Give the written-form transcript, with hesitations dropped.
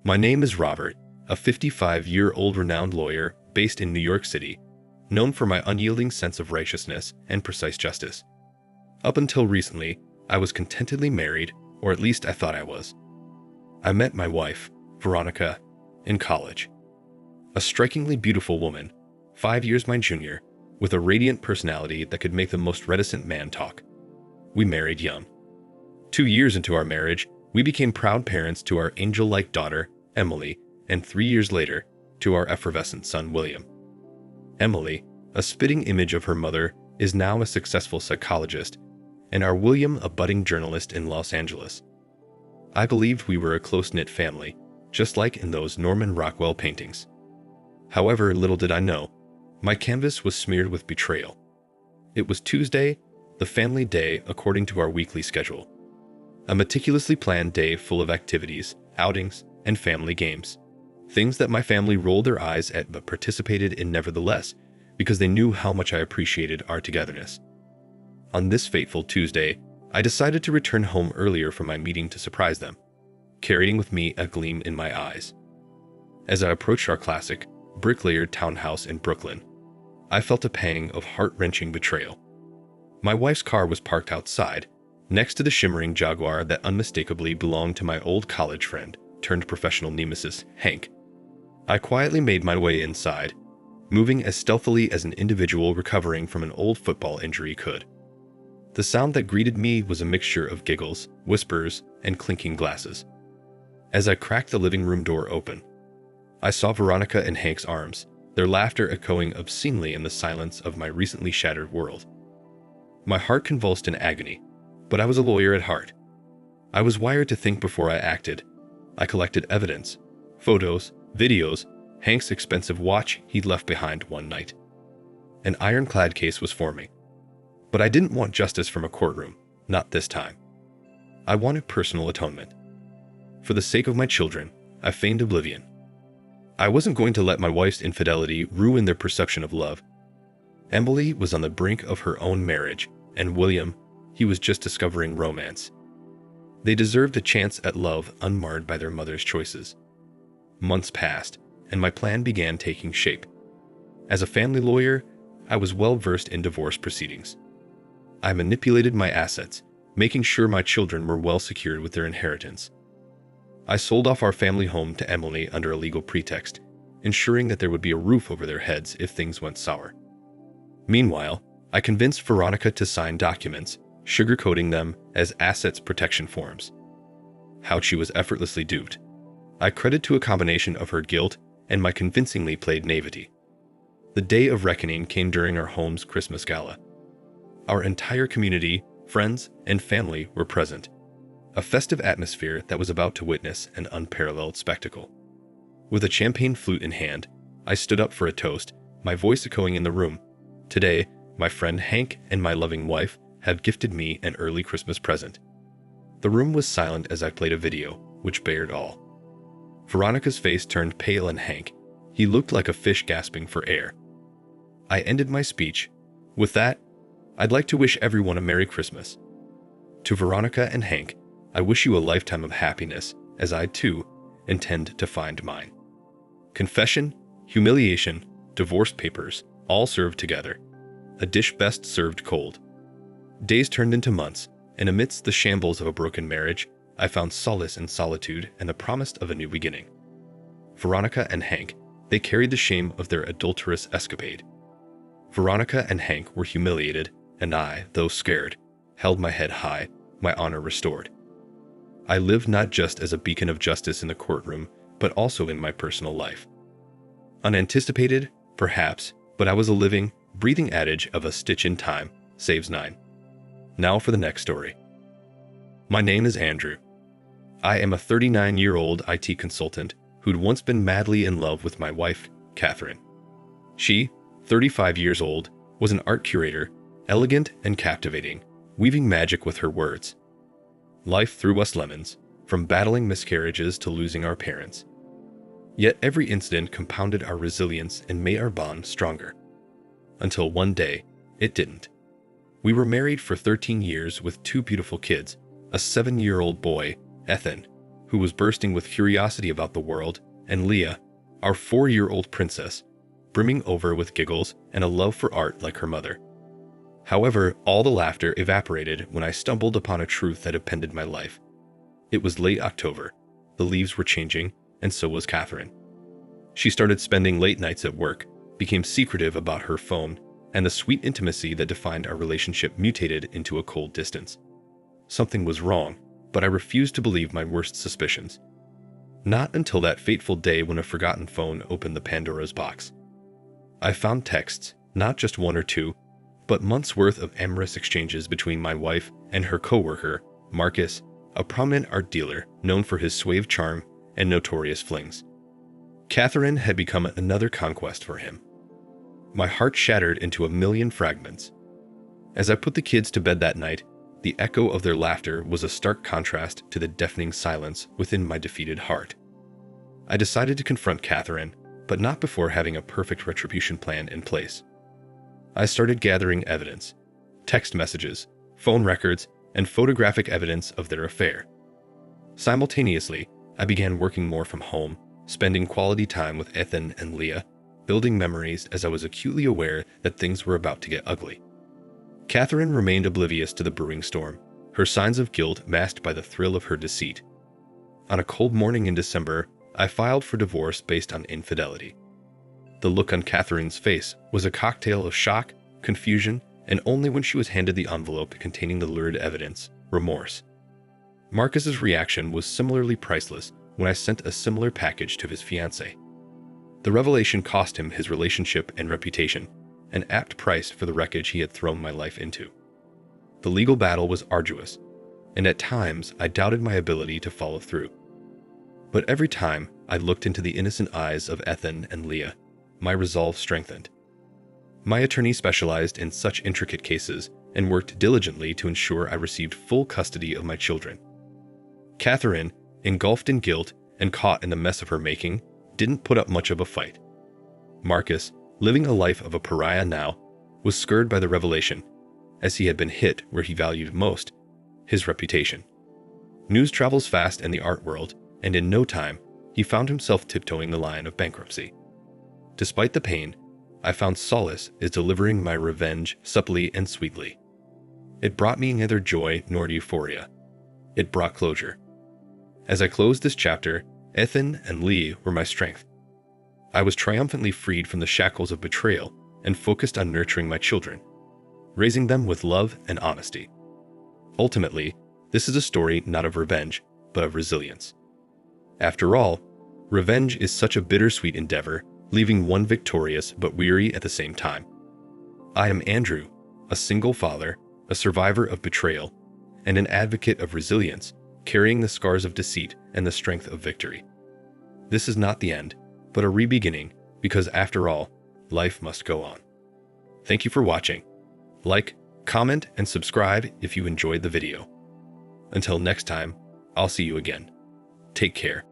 My name is Robert, a 55-year-old renowned lawyer based in New York City, known for my unyielding sense of righteousness and precise justice. Up until recently, I was contentedly married, or at least I thought I was. I met my wife, Veronica, in college. A strikingly beautiful woman, 5 years my junior, with a radiant personality that could make the most reticent man talk. We married young. 2 years into our marriage, we became proud parents to our angel-like daughter, Emily, and 3 years later, to our effervescent son, William. Emily, a spitting image of her mother, is now a successful psychologist, and our William a budding journalist in Los Angeles. I believed we were a close-knit family, just like in those Norman Rockwell paintings. However, little did I know, my canvas was smeared with betrayal. It was Tuesday, the family day according to our weekly schedule. A meticulously planned day full of activities, outings, and family games. Things that my family rolled their eyes at but participated in nevertheless, because they knew how much I appreciated our togetherness. On this fateful Tuesday, I decided to return home earlier from my meeting to surprise them, carrying with me a gleam in my eyes. As I approached our classic, brick-layered townhouse in Brooklyn, I felt a pang of heart-wrenching betrayal. My wife's car was parked outside, next to the shimmering Jaguar that unmistakably belonged to my old college friend turned professional nemesis, Hank. I quietly made my way inside, moving as stealthily as an individual recovering from an old football injury could. The sound that greeted me was a mixture of giggles, whispers, and clinking glasses. As I cracked the living room door open, I saw Veronica in Hank's arms, their laughter echoing obscenely in the silence of my recently shattered world. My heart convulsed in agony, but I was a lawyer at heart. I was wired to think before I acted. I collected evidence, photos, videos, Hank's expensive watch he'd left behind one night. An ironclad case was forming. But I didn't want justice from a courtroom, not this time. I wanted personal atonement. For the sake of my children, I feigned oblivion. I wasn't going to let my wife's infidelity ruin their perception of love. Emily was on the brink of her own marriage, and William, he was just discovering romance. They deserved a chance at love unmarred by their mother's choices. Months passed, and my plan began taking shape. As a family lawyer, I was well versed in divorce proceedings. I manipulated my assets, making sure my children were well secured with their inheritance. I sold off our family home to Emily under a legal pretext, ensuring that there would be a roof over their heads if things went sour. Meanwhile, I convinced Veronica to sign documents, sugarcoating them as assets protection forms. How she was effortlessly duped. I credit to a combination of her guilt and my convincingly played naivety. The day of reckoning came during our home's Christmas gala. Our entire community, friends, and family were present. A festive atmosphere that was about to witness an unparalleled spectacle. With a champagne flute in hand, I stood up for a toast, my voice echoing in the room. Today, my friend Hank and my loving wife have gifted me an early Christmas present. The room was silent as I played a video, which bared all. Veronica's face turned pale and Hank, he looked like a fish gasping for air. I ended my speech. With that, I'd like to wish everyone a Merry Christmas. To Veronica and Hank, I wish you a lifetime of happiness, as I, too, intend to find mine. Confession, humiliation, divorce papers, all served together. A dish best served cold. Days turned into months, and amidst the shambles of a broken marriage, I found solace in solitude and the promise of a new beginning. Veronica and Hank, they carried the shame of their adulterous escapade. Veronica and Hank were humiliated, and I, though scared, held my head high, my honor restored. I lived not just as a beacon of justice in the courtroom, but also in my personal life. Unanticipated, perhaps, but I was a living, breathing adage of a stitch in time saves 9. Now for the next story. My name is Andrew. I am a 39-year-old IT consultant who'd once been madly in love with my wife, Catherine. She, 35 years old, was an art curator, elegant and captivating, weaving magic with her words. Life threw us lemons, from battling miscarriages to losing our parents. Yet every incident compounded our resilience and made our bond stronger. Until one day, it didn't. We were married for 13 years with 2 beautiful kids, a 7-year-old boy, Ethan, who was bursting with curiosity about the world, and Leah, our 4-year-old princess, brimming over with giggles and a love for art like her mother. However, all the laughter evaporated when I stumbled upon a truth that upended my life. It was late October. The leaves were changing, and so was Catherine. She started spending late nights at work, became secretive about her phone, and the sweet intimacy that defined our relationship mutated into a cold distance. Something was wrong, but I refused to believe my worst suspicions. Not until that fateful day when a forgotten phone opened the Pandora's box. I found texts, not just one or two, but months' worth of amorous exchanges between my wife and her co-worker, Marcus, a prominent art dealer known for his suave charm and notorious flings. Catherine had become another conquest for him. My heart shattered into a million fragments. As I put the kids to bed that night, the echo of their laughter was a stark contrast to the deafening silence within my defeated heart. I decided to confront Catherine, but not before having a perfect retribution plan in place. I started gathering evidence, text messages, phone records, and photographic evidence of their affair. Simultaneously, I began working more from home, spending quality time with Ethan and Leah, building memories as I was acutely aware that things were about to get ugly. Catherine remained oblivious to the brewing storm, her signs of guilt masked by the thrill of her deceit. On a cold morning in December, I filed for divorce based on infidelity. The look on Catherine's face was a cocktail of shock, confusion, and only when she was handed the envelope containing the lurid evidence, remorse. Marcus's reaction was similarly priceless when I sent a similar package to his fiancée. The revelation cost him his relationship and reputation, an apt price for the wreckage he had thrown my life into. The legal battle was arduous, and at times I doubted my ability to follow through. But every time I looked into the innocent eyes of Ethan and Leah, my resolve strengthened. My attorney specialized in such intricate cases and worked diligently to ensure I received full custody of my children. Catherine, engulfed in guilt and caught in the mess of her making, didn't put up much of a fight. Marcus, living a life of a pariah now, was scared by the revelation, as he had been hit where he valued most, his reputation. News travels fast in the art world, and in no time, he found himself tiptoeing the line of bankruptcy. Despite the pain, I found solace in delivering my revenge supplely and sweetly. It brought me neither joy nor euphoria. It brought closure. As I closed this chapter, Ethan and Lee were my strength. I was triumphantly freed from the shackles of betrayal and focused on nurturing my children, raising them with love and honesty. Ultimately, this is a story not of revenge, but of resilience. After all, revenge is such a bittersweet endeavor, leaving one victorious but weary at the same time. I am Andrew, a single father, a survivor of betrayal, and an advocate of resilience, carrying the scars of deceit and the strength of victory. This is not the end, but a re-beginning, because after all, life must go on. Thank you for watching. Like, comment, and subscribe if you enjoyed the video. Until next time, I'll see you again. Take care.